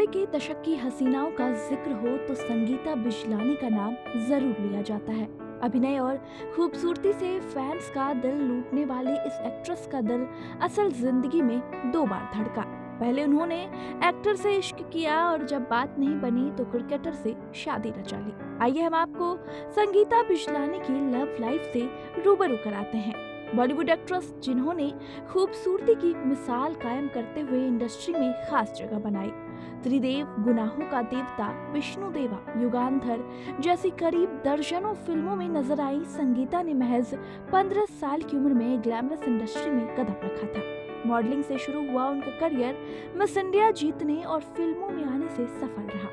90 के दशक की हसीनाओं का जिक्र हो तो संगीता बिजलानी का नाम जरूर लिया जाता है। अभिनय और खूबसूरती से फैंस का दिल लूटने वाली इस एक्ट्रेस का दिल असल जिंदगी में 2 बार धड़का। पहले उन्होंने एक्टर से इश्क किया और जब बात नहीं बनी तो क्रिकेटर से शादी रचा ली। आइए हम आपको संगीता बिजलानी की लव लाइफ से रूबरू कराते हैं। बॉलीवुड एक्ट्रेस जिन्होंने खूबसूरती की मिसाल कायम करते हुए इंडस्ट्री में खास जगह बनाई। त्रिदेव, गुनाहों का देवता, विष्णु देवा, युगांधर जैसी करीब दर्जनों फिल्मों में नजर आई संगीता ने महज 15 साल की उम्र में ग्लैमरस इंडस्ट्री में कदम रखा था। मॉडलिंग से शुरू हुआ उनका करियर मिस इंडिया जीतने और फिल्मों में आने से सफल रहा,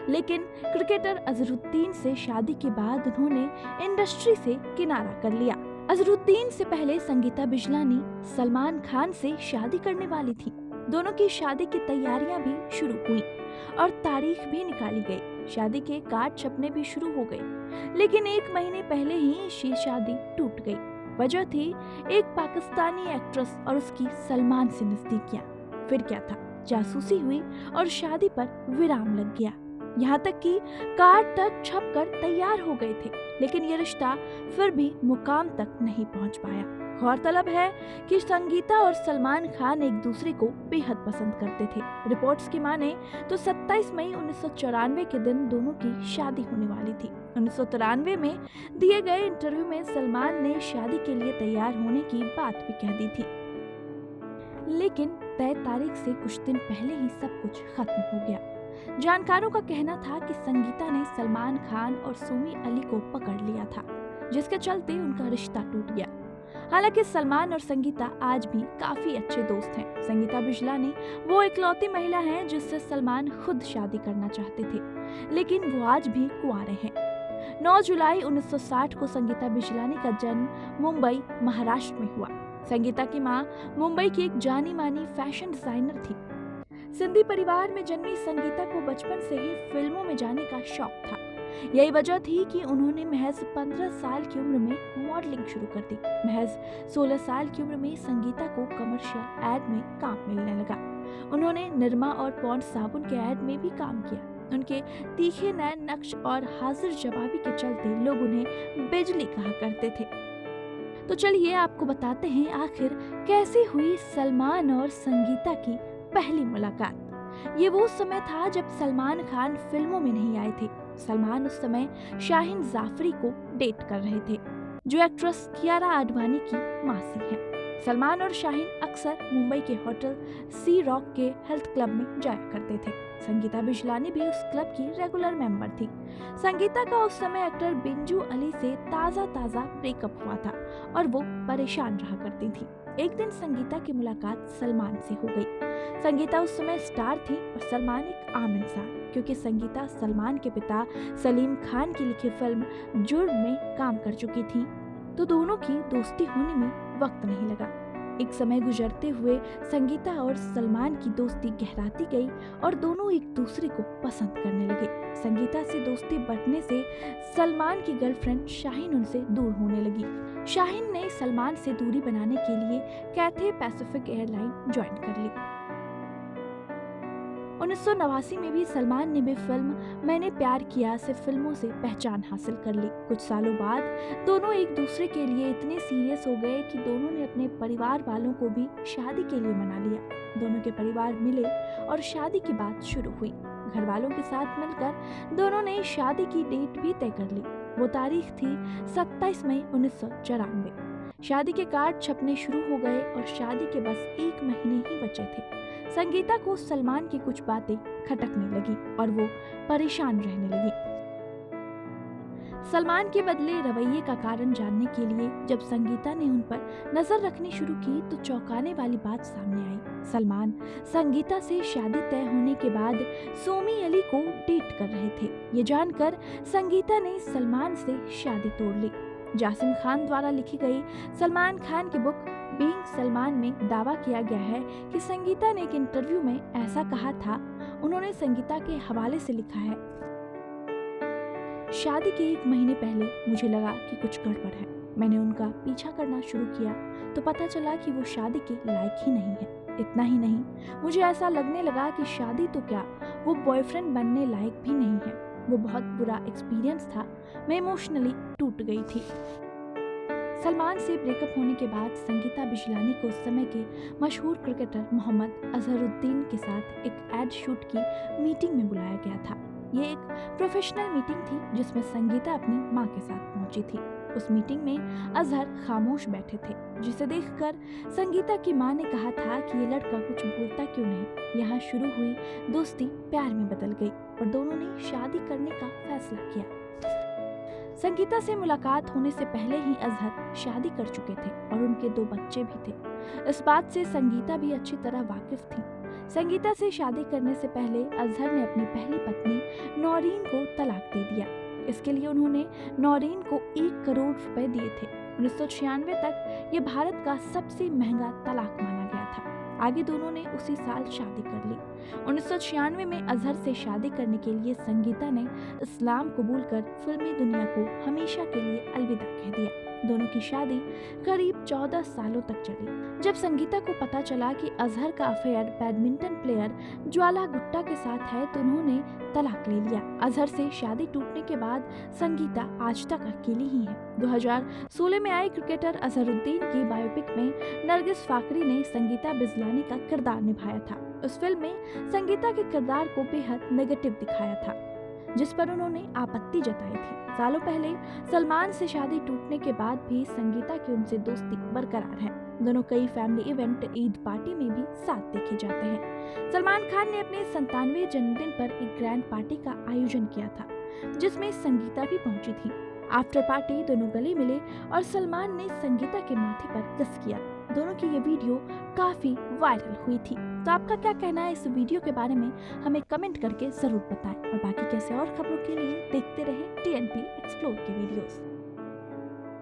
लेकिन क्रिकेटर अजहरुद्दीन से शादी के बाद उन्होंने इंडस्ट्री से किनारा कर लिया। अजहरुद्दीन से पहले संगीता बिजलानी सलमान खान से शादी करने वाली थी। दोनों की शादी की तैयारियां भी शुरू हुई और तारीख भी निकाली गई। शादी के कार्ड छपने भी शुरू हो गए, लेकिन 1 महीने पहले ही ये शादी टूट गई। वजह थी एक पाकिस्तानी एक्ट्रेस और उसकी सलमान से नजदीकियां। फिर क्या था, जासूसी हुई और शादी पर विराम लग गया। यहाँ तक कि कार्ड तक छपकर तैयार हो गए थे, लेकिन ये रिश्ता फिर भी मुकाम तक नहीं पहुँच पाया। गौरतलब है कि संगीता और सलमान खान एक दूसरे को बेहद पसंद करते थे। रिपोर्ट्स की माने तो 27 मई 1994 के दिन दोनों की शादी होने वाली थी। 1993 में दिए गए इंटरव्यू में सलमान ने शादी के लिए तैयार होने की बात भी कह दी थी, लेकिन तय तारीख से कुछ दिन पहले ही सब कुछ खत्म हो गया। जानकारों का कहना था कि संगीता ने सलमान खान और सोमी अली को पकड़ लिया था, जिसके चलते उनका रिश्ता टूट गया। हालांकि सलमान और संगीता आज भी काफी अच्छे दोस्त हैं। संगीता बिजलानी वो इकलौती महिला हैं जिससे सलमान खुद शादी करना चाहते थे, लेकिन वो आज भी कुंवारे हैं। 9 जुलाई 1960 को संगीता बिजलानी का जन्म मुंबई, महाराष्ट्र में हुआ। संगीता की मां मुंबई की एक जानी मानी फैशन डिजाइनर थी। सिंधी परिवार में जन्मी संगीता को बचपन से ही फिल्मों में जाने का शौक था। यही वजह थी कि उन्होंने महज 15 साल की उम्र में मॉडलिंग शुरू कर दी। महज 16 साल की उम्र में संगीता को कमर्शियल एड में काम मिलने लगा। उन्होंने निरमा और पॉन्ड्स साबुन के एड में भी काम किया। उनके तीखे नए नक्श और हाजिर जवाबी के चलते लोग उन्हें बिजली कहा करते थे। तो चलिए आपको बताते हैं आखिर कैसे हुई सलमान और संगीता की पहली मुलाकात। ये वो समय था जब सलमान खान फिल्मों में नहीं आए थे। सलमान उस समय शाहीन जाफरी को डेट कर रहे थे, जो एक्ट्रेस कियारा आडवाणी की मासी है। सलमान और शाहीन अक्सर मुंबई के होटल सी रॉक के हेल्थ क्लब में जाया करते थे। संगीता बिजलानी भी उस क्लब की रेगुलर मेंबर थी। संगीता का उस समय एक्टर बिंजू अली से ताजा ब्रेकअप हुआ था और वो परेशान रहा करती थी। एक दिन संगीता की मुलाकात सलमान से हो गई। संगीता उस समय स्टार थी और सलमान एक आम इंसान, क्योंकि संगीता सलमान के पिता सलीम खान की लिखी फिल्म जुर्म में काम कर चुकी थी, तो दोनों की दोस्ती होने में वक्त नहीं लगा। एक समय गुजरते हुए संगीता और सलमान की दोस्ती गहराती गई और दोनों एक दूसरे को पसंद करने लगे। संगीता से दोस्ती बढ़ने से सलमान की गर्लफ्रेंड शाहीन उनसे दूर होने लगी। शाहीन ने सलमान से दूरी बनाने के लिए कैथे पैसिफिक एयरलाइन ज्वाइन कर ली। 1989 में भी सलमान ने भी फिल्म मैंने प्यार किया से फिल्मों से पहचान हासिल कर ली। कुछ सालों बाद दोनों एक दूसरे के लिए इतने सीरियस हो गए कि दोनों ने अपने परिवार वालों को भी शादी के लिए मना लिया। दोनों के परिवार मिले और शादी की बात शुरू हुई। घर वालों के साथ मिलकर दोनों ने शादी की डेट भी तय कर ली। वो तारीख थी 27 मई 1994। शादी के कार्ड छपने शुरू हो गए और शादी के बस 1 महीने ही बचे थे। संगीता को सलमान की कुछ बातें खटकने लगी और वो परेशान रहने लगी। सलमान के बदले रवैये का कारण जानने के लिए जब संगीता ने उन पर नजर रखनी शुरू की तो चौंकाने वाली बात सामने आई। सलमान संगीता से शादी तय होने के बाद सोमी अली को डेट कर रहे थे। ये जानकर संगीता ने सलमान से शादी तोड़ ली। जासिम खान द्वारा लिखी गई सलमान खान की बुक बीइंग सलमान में दावा किया गया है कि संगीता ने एक इंटरव्यू में ऐसा कहा था। उन्होंने संगीता के हवाले से लिखा है, शादी के 1 महीने पहले मुझे लगा कि कुछ गड़बड़ है। मैंने उनका पीछा करना शुरू किया तो पता चला कि वो शादी के लायक ही नहीं है। इतना ही नहीं, मुझे ऐसा लगने लगा कि शादी तो क्या, वो बॉयफ्रेंड बनने लायक भी नहीं है। वो बहुत बुरा एक्सपीरियंस था। मैं इमोशनली टूट गई थी। सलमान से ब्रेकअप होने के बाद संगीता बिजलानी को उस समय के मशहूर क्रिकेटर मोहम्मद अजहरुद्दीन के साथ एक एड शूट की मीटिंग में बुलाया गया था। ये एक प्रोफेशनल मीटिंग थी जिसमें संगीता अपनी मां के साथ पहुंची थी। उस मीटिंग में अजहर खामोश बैठे थे, जिसे देखकर संगीता की मां ने कहा था कि ये लड़का कुछ बोलता क्यों नहीं। यहाँ शुरू हुई दोस्ती प्यार में बदल गई और दोनों ने शादी करने का फैसला किया। संगीता से मुलाकात होने से पहले ही अजहर शादी कर चुके थे और उनके 2 बच्चे भी थे। इस बात से संगीता भी अच्छी तरह वाकिफ थी। संगीता से शादी करने से पहले अजहर ने अपनी पहली पत्नी नौरीन को तलाक दे दिया। इसके लिए उन्होंने नौरीन को 1 करोड़ रुपए दिए थे। 1996 तक ये भारत का सबसे महंगा तलाक माना गया था। आगे दोनों ने उसी साल शादी कर ली। 1996 में अजहर से शादी करने के लिए संगीता ने इस्लाम कबूल कर फिल्मी दुनिया को हमेशा के लिए अलविदा कह दिया। दोनों की शादी करीब 14 सालों तक चली। जब संगीता को पता चला कि अजहर का अफेयर बैडमिंटन प्लेयर ज्वाला गुट्टा के साथ है तो उन्होंने तलाक ले लिया। अजहर से शादी टूटने के बाद संगीता आज तक अकेली ही है। 2016 में आई क्रिकेटर अजहरुद्दीन की बायोपिक में नरगिस फाकरी ने संगीता बिजलानी का किरदार निभाया था। उस फिल्म में संगीता के किरदार को बेहद नेगेटिव दिखाया था, जिस पर उन्होंने आपत्ति जताई थी। सालों पहले सलमान से शादी टूटने के बाद भी संगीता की उनसे दोस्ती बरकरार है। दोनों कई फैमिली इवेंट, ईद पार्टी में भी साथ देखे जाते हैं। सलमान खान ने अपने 97वें जन्मदिन पर एक ग्रैंड पार्टी का आयोजन किया था, जिसमें संगीता भी पहुंची थी। आफ्टर पार्टी दोनों गले मिले और सलमान ने संगीता के माथे पर किस किया। दोनों की ये वीडियो काफी वायरल हुई थी। तो आपका क्या कहना है इस वीडियो के बारे में, हमें कमेंट करके जरूर बताएं। और बाकी कैसे और खबरों के लिए देखते रहें TNP एक्सप्लोर के वीडियोस।